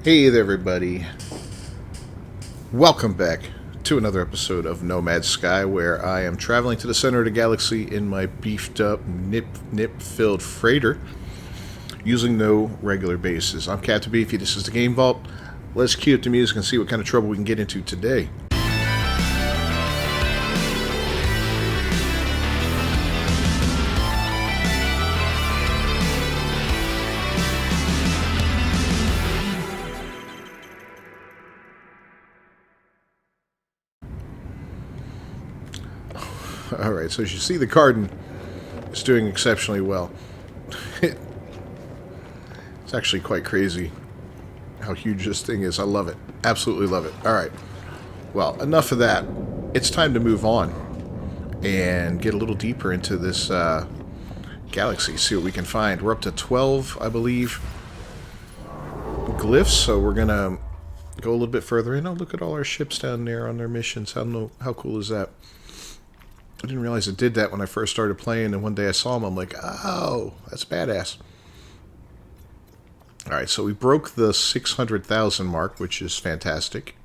Hey there, everybody. Welcome back to another episode of Nomad Sky, where I am traveling to the center of the galaxy in my beefed up, nip-filled freighter, using no regular bases. I'm Captain Beefy, this is the Game Vault. Let's cue up the music and see what kind of trouble we can get into today. Alright, so as you see, the garden is doing exceptionally well. It's actually quite crazy how huge this thing is. I love it. Absolutely love it. Alright, well, enough of that. It's time to move on and get a little deeper into this galaxy, see what we can find. We're up to 12, I believe, glyphs, so we're going to go a little bit further in. Oh, look at all our ships down there on their missions. How cool is that? I didn't realize it did that when I first started playing, and one day I saw them, I'm like, oh, that's badass. Alright, so we broke the 600,000 mark, which is fantastic.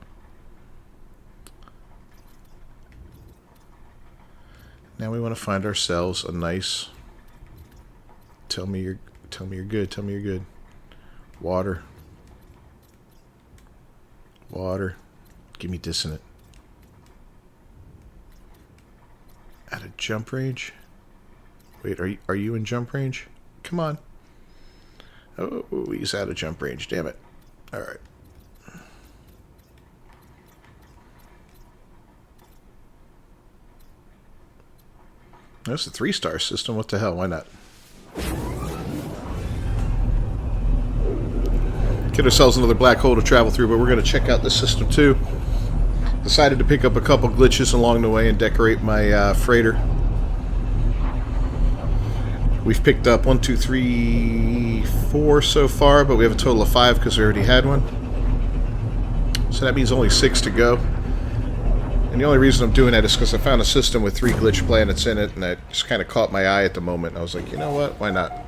Now we want to find ourselves a nice... Tell me you're good, tell me you're good. Water. Water. Give me dissonant. At a jump range? Wait, are you in jump range? Come on. Oh, he's out of jump range. Damn it. Alright. That's a 3-star system. What the hell? Why not? Get ourselves another black hole to travel through, but we're going to check out this system too. Decided to pick up a couple glitches along the way and decorate my freighter. We've picked up 1, 2, 3, 4 so far, but we have a total of 5 because we already had one. So that means only 6 to go. And the only reason I'm doing that is because I found a system with 3 glitch planets in it, and that just kind of caught my eye at the moment. I was like, you know what? Why not?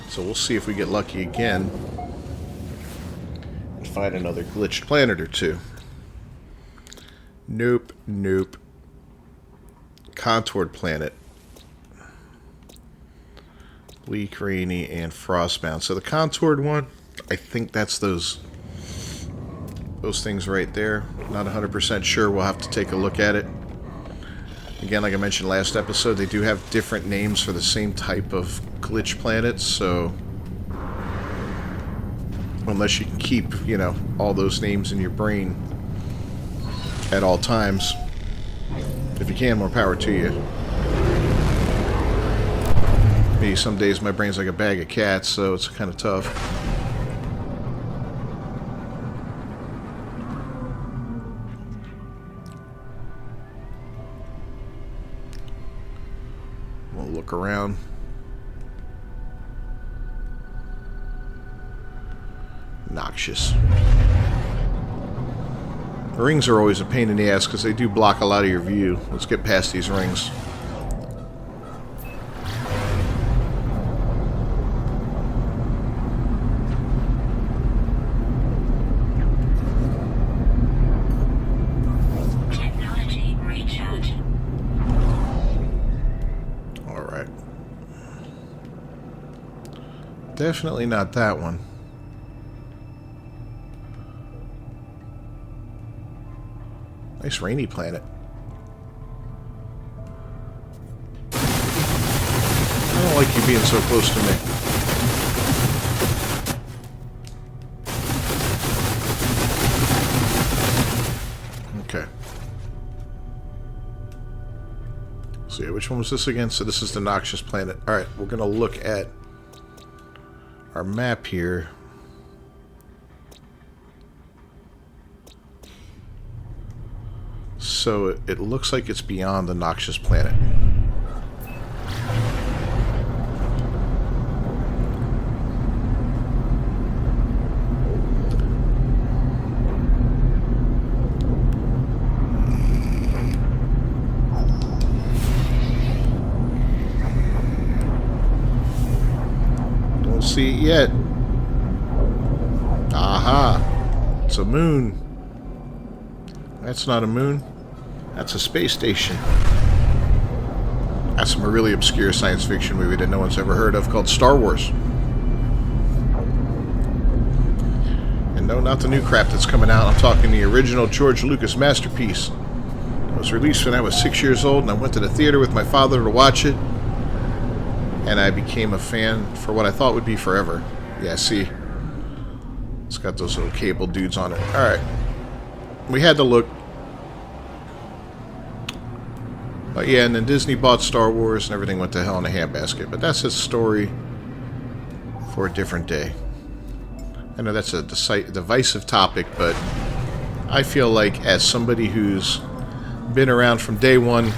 So we'll see if we get lucky again and find another glitched planet or two. Nope, nope. Contoured planet. Bleak, rainy, and frostbound. So the contoured one, I think that's those things right there. Not 100% sure. We'll have to take a look at it. Again, like I mentioned last episode, they do have different names for the same type of glitch planets, so unless you can keep, you know, all those names in your brain at all times. If you can, more power to you. Me, some days my brain's like a bag of cats, so it's kind of tough. We'll look around. Noxious. The rings are always a pain in the ass because they do block a lot of your view. Let's get past these rings. Technology recharge. Alright. Definitely not that one. Nice rainy planet. I don't like you being so close to me. Okay. So yeah, which one was this again? So this is the Noxious planet. Alright, we're going to look at our map here. So it looks like it's beyond the Noxious planet. Don't see it yet. Aha! It's a moon. That's not a moon. That's a space station. That's from a really obscure science fiction movie that no one's ever heard of called Star Wars. And no, not the new crap that's coming out. I'm talking the original George Lucas masterpiece. It was released when I was 6 years old, and I went to the theater with my father to watch it. And I became a fan for what I thought would be forever. Yeah, see? It's got those little cable dudes on it. Alright. We had to look. But yeah, and then Disney bought Star Wars and everything went to hell in a handbasket. But that's a story for a different day. I know that's a divisive topic, but I feel like as somebody who's been around from day one,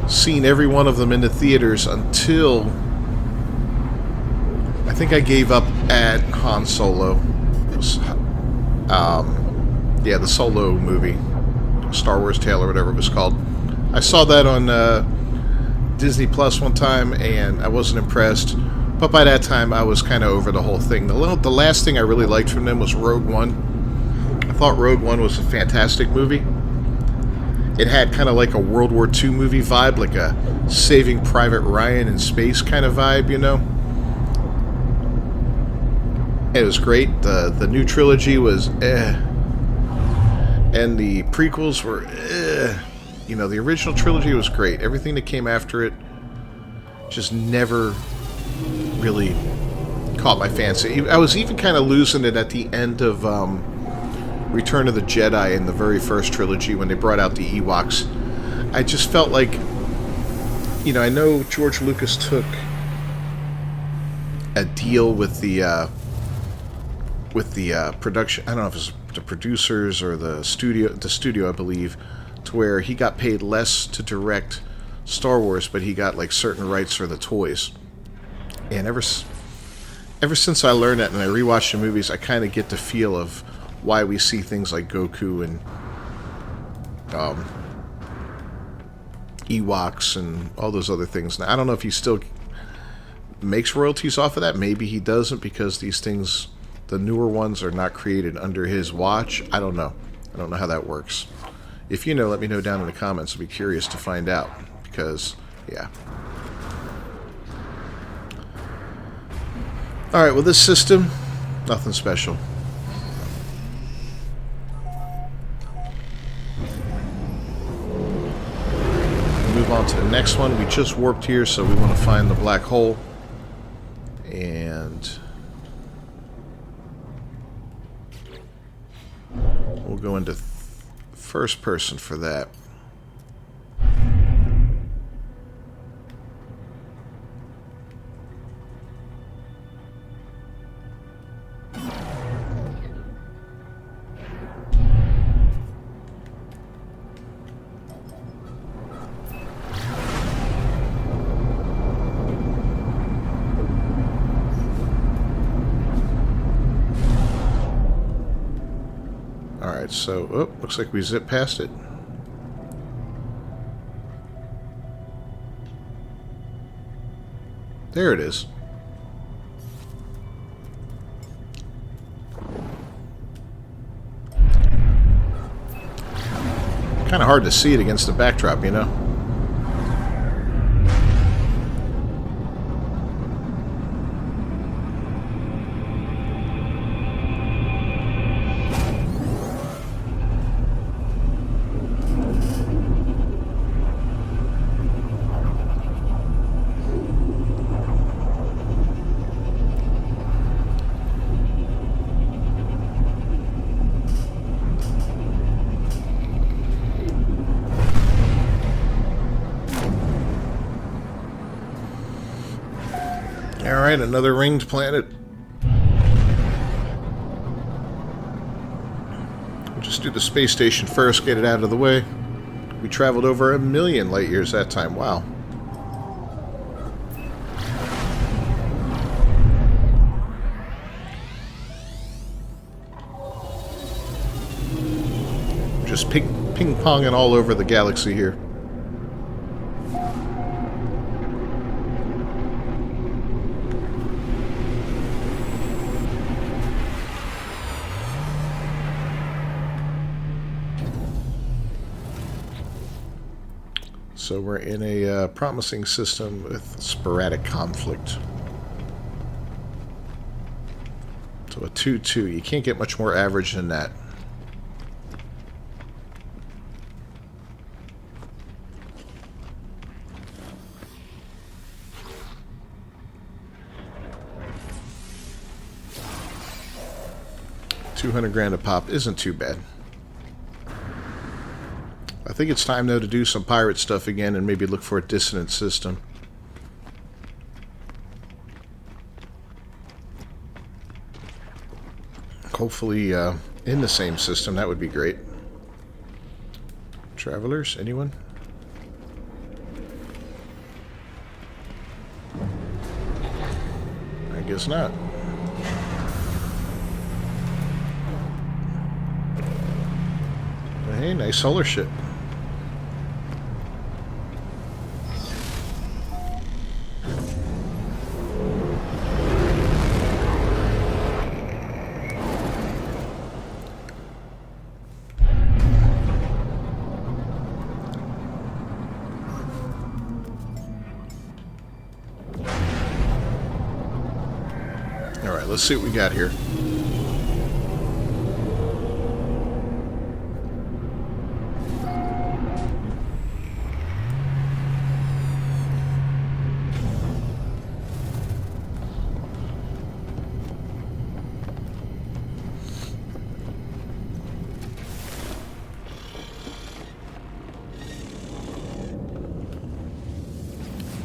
seen every one of them in the theaters until I think I gave up at Han Solo. Yeah, the Solo movie, Star Wars Tale or whatever it was called. I saw that on Disney Plus one time, and I wasn't impressed. But by that time, I was kind of over the whole thing. The last thing I really liked from them was Rogue One. I thought Rogue One was a fantastic movie. It had kind of like a World War II movie vibe, like a Saving Private Ryan in space kind of vibe, you know? It was great. The new trilogy was eh. And the prequels were eh. You know, the original trilogy was great. Everything that came after it just never really caught my fancy. I was even kind of losing it at the end of Return of the Jedi in the very first trilogy when they brought out the Ewoks. I just felt like, you know, I know George Lucas took a deal with the production. I don't know if it's the producers or the studio, I believe, to where he got paid less to direct Star Wars, but he got like certain rights for the toys. And ever since I learned that and I rewatched the movies, I kind of get the feel of why we see things like Goku and Ewoks and all those other things. Now, I don't know if he still makes royalties off of that. Maybe he doesn't, because these things, the newer ones, are not created under his watch. I don't know. I don't know how that works. If you know, let me know down in the comments. I'll be curious to find out, because, yeah. Alright, well, this system, nothing special. Move on to the next one. We just warped here, so we want to find the black hole. And we'll go into first person for that. Alright, so, oh, looks like we zipped past it. There it is. Kind of hard to see it against the backdrop, you know? Alright, another ringed planet. We'll just do the space station first, get it out of the way. We traveled over 1 million light years that time. Wow. Just ping-ponging all over the galaxy here. So we're in a promising system with sporadic conflict. So a 2-2. You can't get much more average than that. $200 a pop isn't too bad. I think it's time, though, to do some pirate stuff again and maybe look for a dissonant system. Hopefully in the same system. That would be great. Travelers? Anyone? I guess not. Hey, nice solar ship. Alright, let's see what we got here.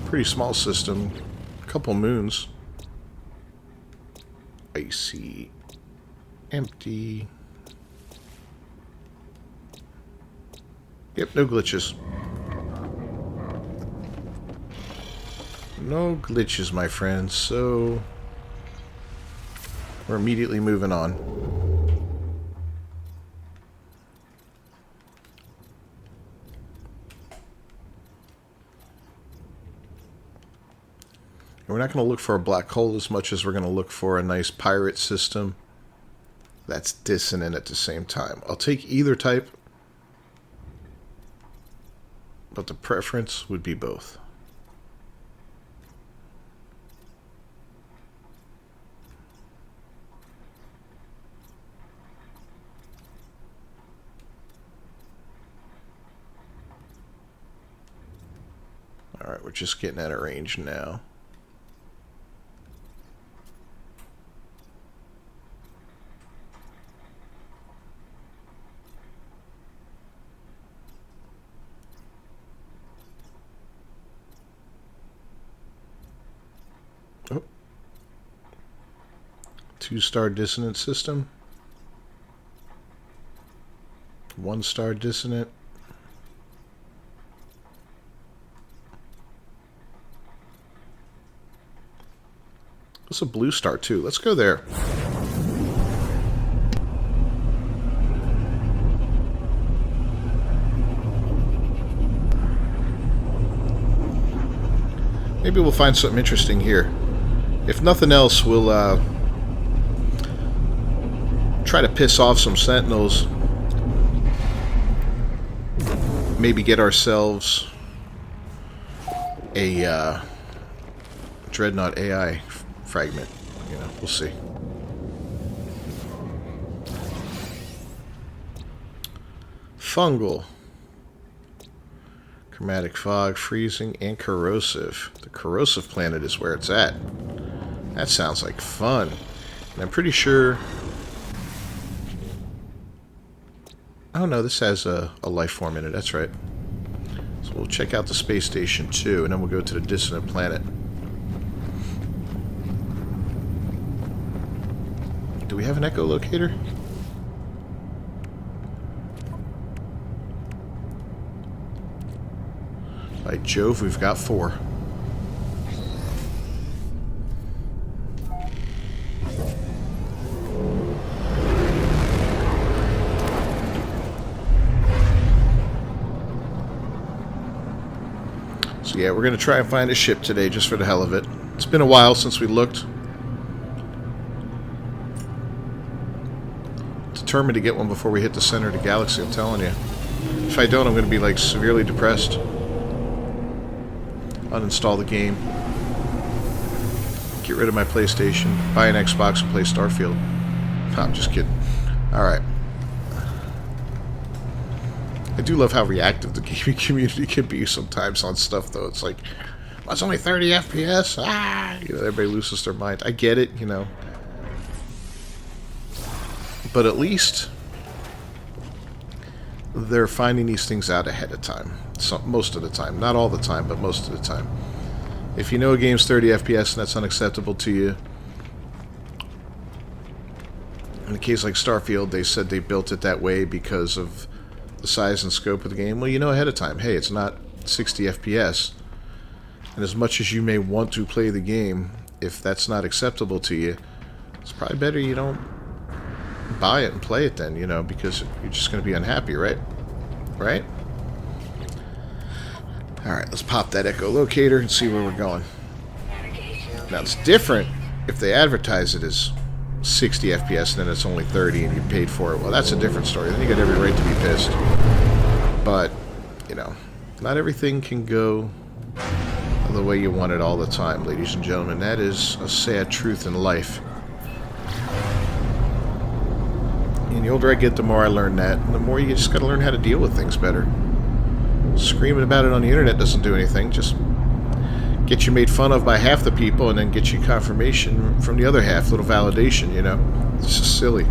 Pretty small system. A couple moons. Icy. Empty. Yep, no glitches. No glitches, my friends. So we're immediately moving on. We're not going to look for a black hole as much as we're going to look for a nice pirate system that's dissonant at the same time. I'll take either type, but the preference would be both. Alright, we're just getting out of range now. Oh. 2-star dissonant system. 1-star dissonant. What's a blue star too? Let's go there. Maybe we'll find something interesting here. If nothing else, we'll try to piss off some Sentinels. Maybe get ourselves a Dreadnought AI fragment. You know, we'll see. Fungal. Chromatic fog, freezing, and corrosive. The corrosive planet is where it's at. That sounds like fun. And I'm pretty sure... Oh no, this has a life form in it, that's right. So we'll check out the space station too, and then we'll go to the dissonant planet. Do we have an echolocator? By Jove, we've got 4. So yeah, we're going to try and find a ship today just for the hell of it. It's been a while since we looked. Determined to get one before we hit the center of the galaxy, I'm telling you. If I don't, I'm going to be like severely depressed. uninstall the game, get rid of my PlayStation, buy an Xbox, and play Starfield. No, I'm just kidding. Alright. I do love how reactive the gaming community can be sometimes on stuff, though. It's like, well, it's only 30 FPS. Ah! You know, everybody loses their mind. I get it, you know. But at least they're finding these things out ahead of time. Most of the time. Not all the time, but most of the time. If you know a game's 30 FPS and that's unacceptable to you, in a case like Starfield, they said they built it that way because of the size and scope of the game. Well, you know ahead of time, hey, it's not 60 FPS. And as much as you may want to play the game, if that's not acceptable to you, it's probably better you don't buy it and play it then, you know, because you're just going to be unhappy, right? Right? Alright, let's pop that echolocator and see where we're going. Now, it's different if they advertise it as 60 FPS and then it's only 30 and you paid for it. Well, that's a different story. Then you got every right to be pissed. But, you know, not everything can go the way you want it all the time, ladies and gentlemen. That is a sad truth in life. And the older I get, the more I learn that. And the more you just got to learn how to deal with things better. Screaming about it on the internet doesn't do anything. Just get you made fun of by half the people and then get you confirmation from the other half. Little validation, you know. It's just silly.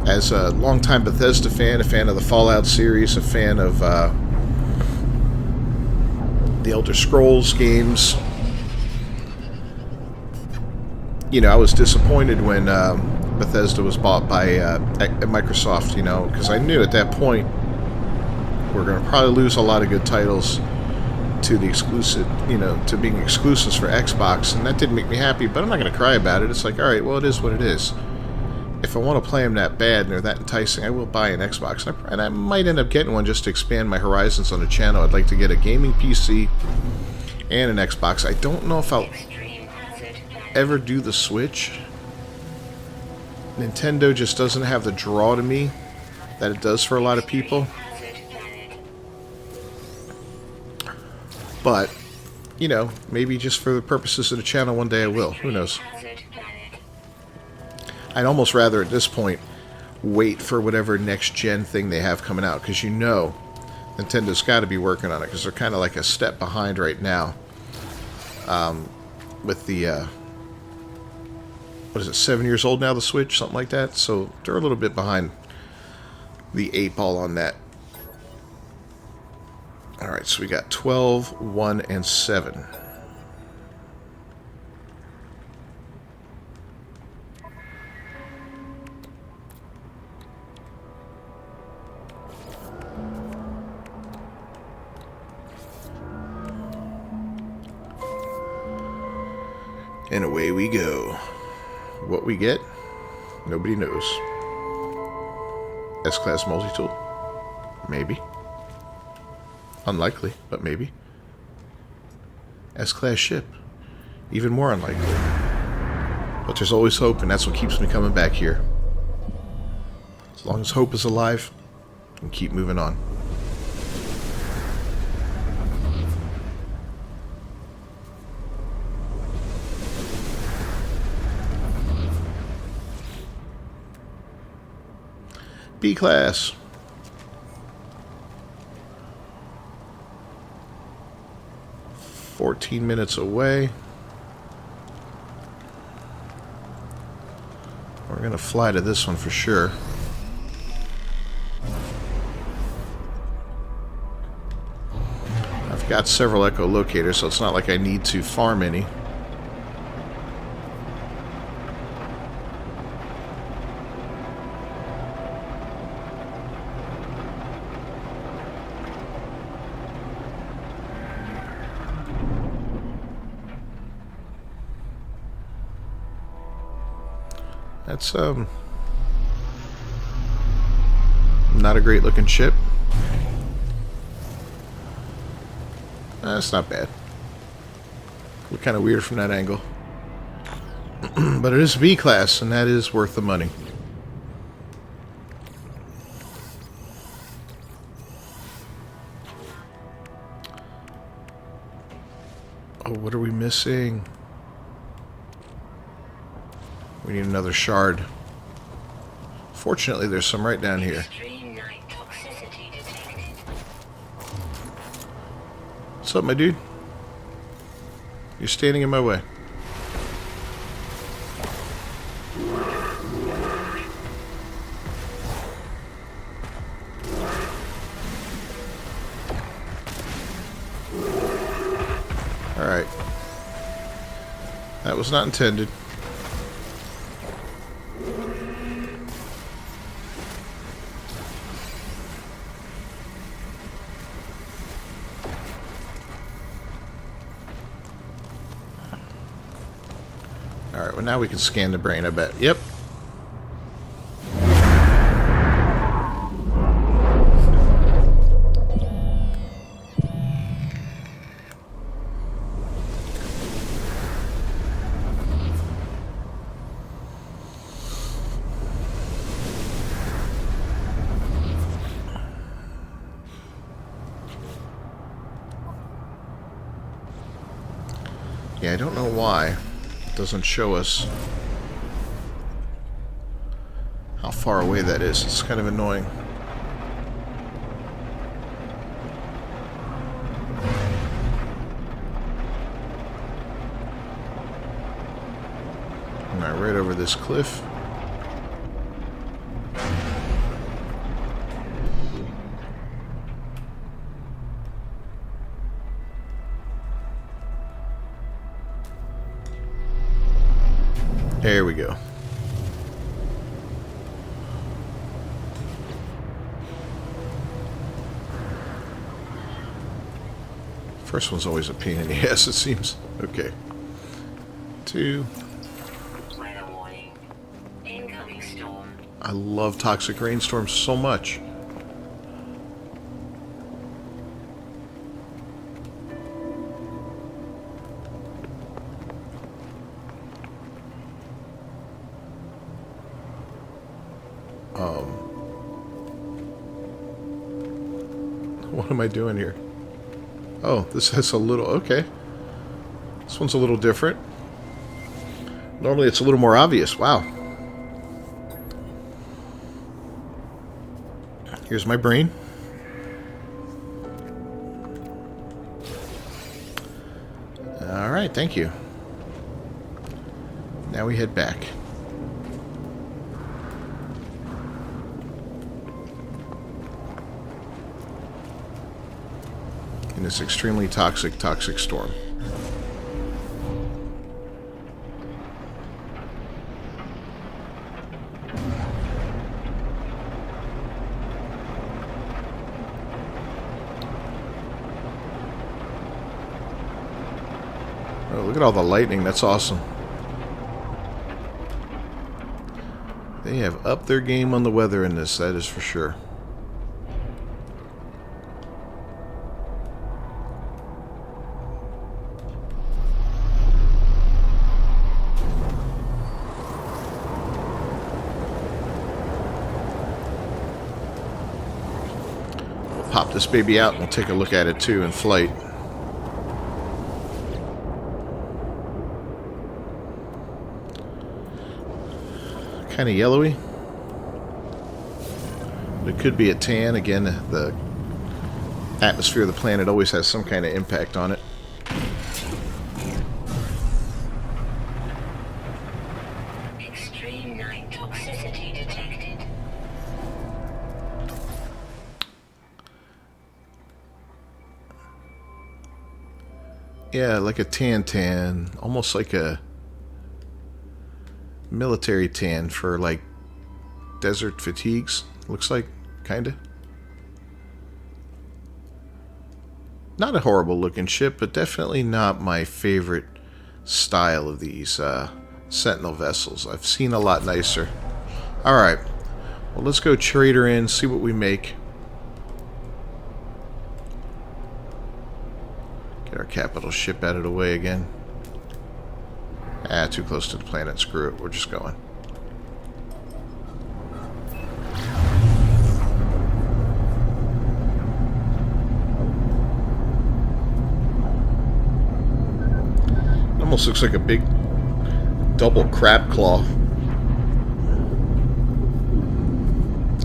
As a longtime Bethesda fan, a fan of the Fallout series, a fan of the Elder Scrolls games, you know, I was disappointed when Bethesda was bought by Microsoft, you know, because I knew at that point we're going to probably lose a lot of good titles to the exclusive, you know, to being exclusives for Xbox, and that didn't make me happy, but I'm not going to cry about it. It's like, alright, well, it is what it is. If I want to play them that bad and they're that enticing, I will buy an Xbox. And I might end up getting one just to expand my horizons on the channel. I'd like to get a gaming PC and an Xbox. I don't know if I'll ever do the Switch. Nintendo just doesn't have the draw to me that it does for a lot of people. But, you know, maybe just for the purposes of the channel one day I will. Who knows? I'd almost rather, at this point, wait for whatever next-gen thing they have coming out. Because you know Nintendo's got to be working on it. Because they're kind of like a step behind right now. With the, what is it, 7 years old now, the Switch? Something like that. So they're a little bit behind the 8 ball on that. Alright, so we got 12, 1, and 7. And away we go. What we get, nobody knows. S-Class multi-tool? Maybe. Unlikely, but maybe. S-Class ship? Even more unlikely. But there's always hope, and that's what keeps me coming back here. As long as hope is alive, we can keep moving on. B-Class. $14 minutes away. We're going to fly to this one for sure. I've got several echolocators, so it's not like I need to farm any. That's not a great looking ship. That's not bad. Look kind of weird from that angle. But it is B class, and that is worth the money. Oh, what are we missing? We need another shard. Fortunately, there's some right down here. Extreme night toxicity detected. What's up, my dude? You're standing in my way. Alright. That was not intended. Alright, well now we can scan the brain, I bet. Yep. Yeah, I don't know why it doesn't show us how far away that is. It's kind of annoying. Alright, right over this cliff. There we go. First one's always a pain in the ass, it seems. Okay. 2. Weather warning. Incoming storm. I love toxic rainstorms so much. What am I doing here? Oh, this has a little... Okay. This one's a little different. Normally it's a little more obvious. Wow. Here's my brain. Alright, thank you. Now we head back. In this extremely toxic storm. Oh, look at all the lightning. That's awesome. They have upped their game on the weather in this, that is for sure. Pop this baby out and we'll take a look at it too in flight. Kind of yellowy. It could be a tan. Again, the atmosphere of the planet always has some kind of impact on it. Extreme night toxicity detected. Yeah, like a tan, almost like a military tan for like desert fatigues. Looks like, kinda. Not a horrible looking ship, but definitely not my favorite style of these Sentinel vessels. I've seen a lot nicer. Alright, Well, let's go trade her in, see what we make. Get our capital ship out of the way again. Ah, too close to the planet. Screw it. We're just going. Almost looks like a big double crab claw.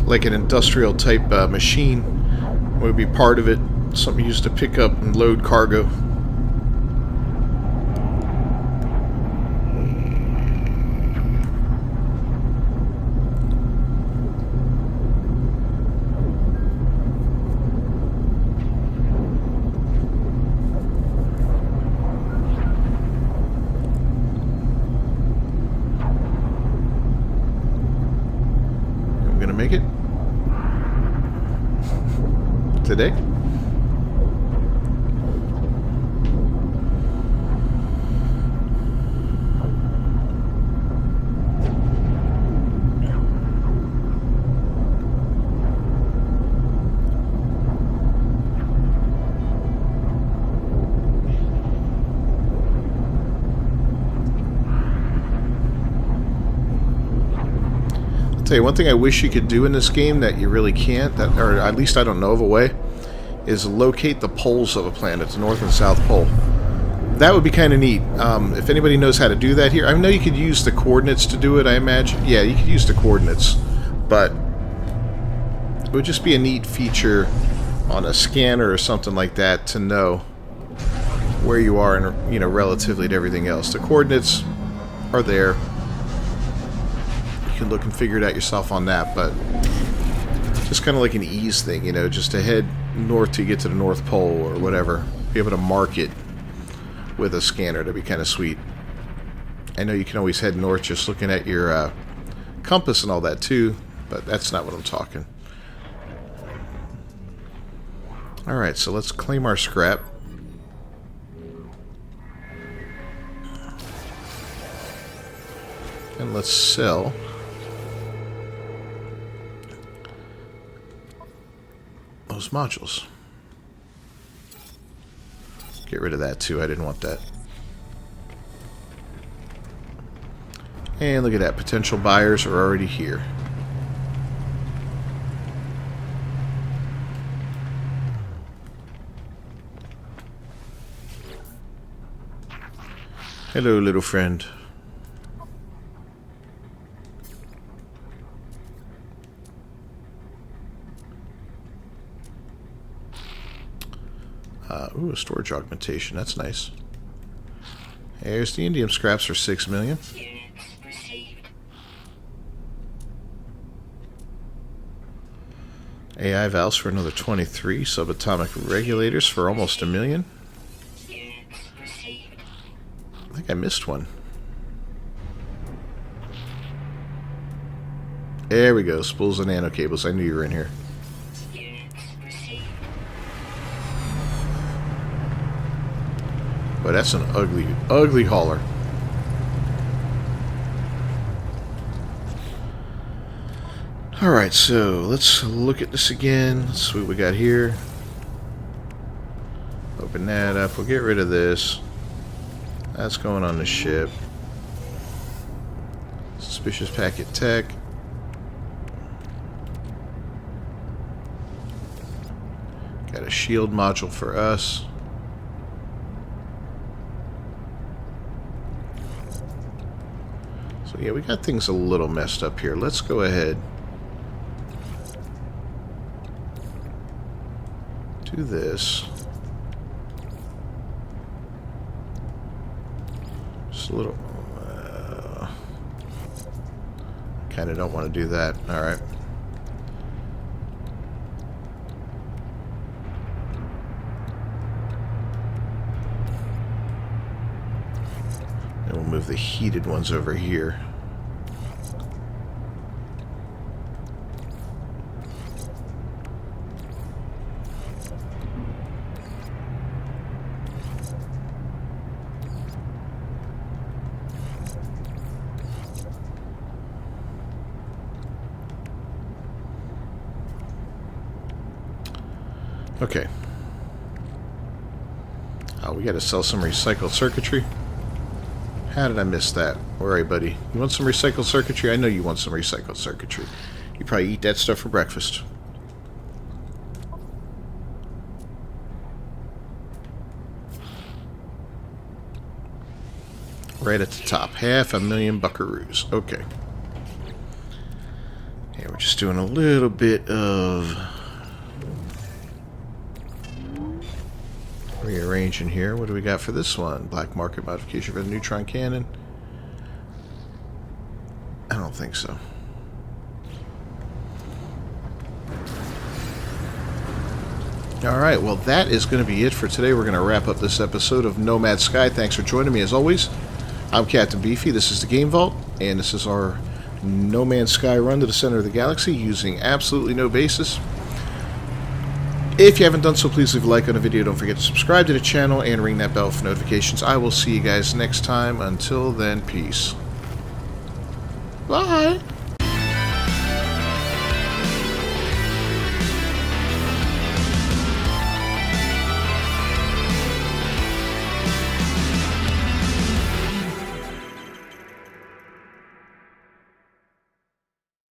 Like an industrial type machine would be part of it. Something used to pick up and load cargo. I'm gonna make it today. Tell you one thing I wish you could do in this game that you really can't, that, or at least I don't know of a way, is locate the poles of a planet, the North and South Pole. That would be kind of neat. If anybody knows how to do that here, I know you could use the coordinates to do it, I imagine. Yeah, you could use the coordinates, but it would just be a neat feature on a scanner or something like that to know where you are, and relatively to everything else. The coordinates are there. You can look and figure it out yourself on that, but just kind of like an ease thing, just to head north to get to the North Pole or whatever. Be able to mark it with a scanner. That'd be kind of sweet. I know you can always head north just looking at your compass and all that too, but that's not what I'm talking. Alright, so let's claim our scrap. And let's sell. Those modules. Get rid of that too. I didn't want that. And look at that. Potential buyers are already here. Hello, little friend. Ooh, a storage augmentation. That's nice. There's the indium scraps for 6 million. Units received. AI valves for another 23. Subatomic regulators for almost 1 million. Units received. I think I missed one. There we go. Spools and nano cables. I knew you were in here. Units received. But that's an ugly, ugly hauler. Alright, so let's look at this again. Let's see what we got here. Open that up. We'll get rid of this. That's going on the ship. Suspicious packet tech. Got a shield module for us. So yeah, we got things a little messed up here. Let's go ahead. Do this. Just a little... kind of don't want to do that. Alright. And we'll move the heated ones over here. Okay. Oh, we got to sell some recycled circuitry. How did I miss that? Where are you, buddy? You want some recycled circuitry? I know you want some recycled circuitry. You probably eat that stuff for breakfast. Right at the top. 500,000 buckaroos. Okay. Yeah, we're just doing a little bit of rearranging here. What do we got for this one? Black market modification for the neutron cannon? I don't think so. Alright, well that is going to be it for today. We're going to wrap up this episode of Nomad Sky. Thanks for joining me as always. I'm Captain Beefy, this is the Game Vault, and this is our No Man's Sky run to the center of the galaxy using absolutely no basis. If you haven't done so, please leave a like on the video. Don't forget to subscribe to the channel and ring that bell for notifications. I will see you guys next time. Until then, peace. Bye!